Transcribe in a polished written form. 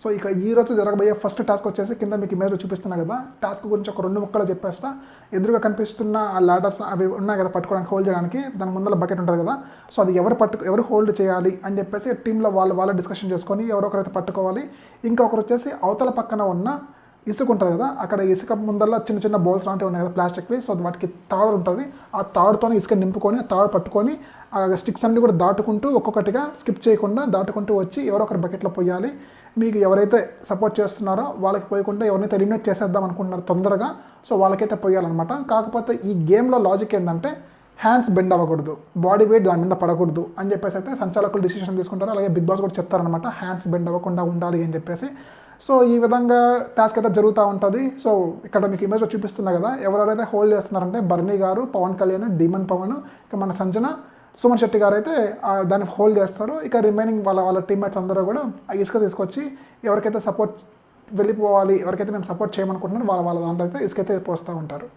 So ఇక ఈ రోజు జరగబోయే ఫస్ట్ టాస్క్ వచ్చేసి కింద మీకు ఇమేజ్లో చూపిస్తున్నా కదా, టాస్క్ గురించి ఒక 2 ముక్కలు చెప్పేస్తా. ఎదురుగా కనిపిస్తున్న ఆ లాడర్స్ అవి ఉన్నాయి కదా పట్టుకోవడానికి, హోల్డ్ చేయడానికి, దాని ముందర బకెట్ ఉంటుంది కదా, సో అది ఎవరు హోల్డ్ చేయాలి అని చెప్పేసి టీంలో వాళ్ళు డిస్కషన్ చేసుకొని ఎవరొకరైతే పట్టుకోవాలి. ఇంకొకరు వచ్చేసి అవతల పక్కన ఉన్న ఇసుక ఉంటుంది కదా, అక్కడ ఇసుక ముందర చిన్న చిన్న బౌల్స్ లాంటివి ఉన్నాయి కదా ప్లాస్టిక్వి, సో వాటికి తాడు ఉంటుంది. ఆ తాడుతోనే ఇసుక నింపుకొని ఆ తాడు పట్టుకొని ఆ స్టిక్స్ అన్ని కూడా దాటుకుంటూ ఒక్కొక్కటిగా స్కిప్ చేయకుండా దాటుకుంటూ వచ్చి ఎవరో ఒకరి బకెట్లో పోయాలి. మీకు ఎవరైతే సపోర్ట్ చేస్తున్నారో వాళ్ళకి పోయకుండా ఎవరినైతే ఎలిమినేట్ చేసేద్దాం అనుకుంటున్నారో తొందరగా, సో వాళ్ళకైతే పోయాలన్నమాట. కాకపోతే ఈ గేమ్లో లాజిక్ ఏంటంటే హ్యాండ్స్ బెండ్ అవ్వకూడదు, బాడీ వెయిట్ దాని మీద పడకూడదు అని చెప్పేసి అయితే సంచాలకులు డిసిషన్ తీసుకుంటారు. అలాగే బిగ్ బాస్ కూడా చెప్తారనమాట హ్యాండ్స్ బెండ్ అవ్వకుండా ఉండాలి అని చెప్పేసి. సో ఈ విధంగా టాస్క్ అయితే జరుగుతూ ఉంటుంది. సో ఇక్కడ మీకు ఇమేజ్లో చూపిస్తున్నా కదా, ఎవరెవరైతే హోల్డ్ చేస్తున్నారంటే బర్నీ గారు, పవన్ కళ్యాణ్, డీమన్ పవన్, ఇక మన సంజన, సుమన్ శెట్టి గారు అయితే దాన్ని హోల్డ్ చేస్తారు. ఇక రిమైనింగ్ వాళ్ళ టీమ్మేట్స్ అందరూ కూడా ఆ ఇసుక తీసుకొచ్చి ఎవరికైతే సపోర్ట్ వెళ్ళిపోవాలి, ఎవరికైతే మేము సపోర్ట్ చేయమనుకుంటున్నారో వాళ్ళ దాంట్లో అయితే ఇసుకైతే పోస్తూ ఉంటారు.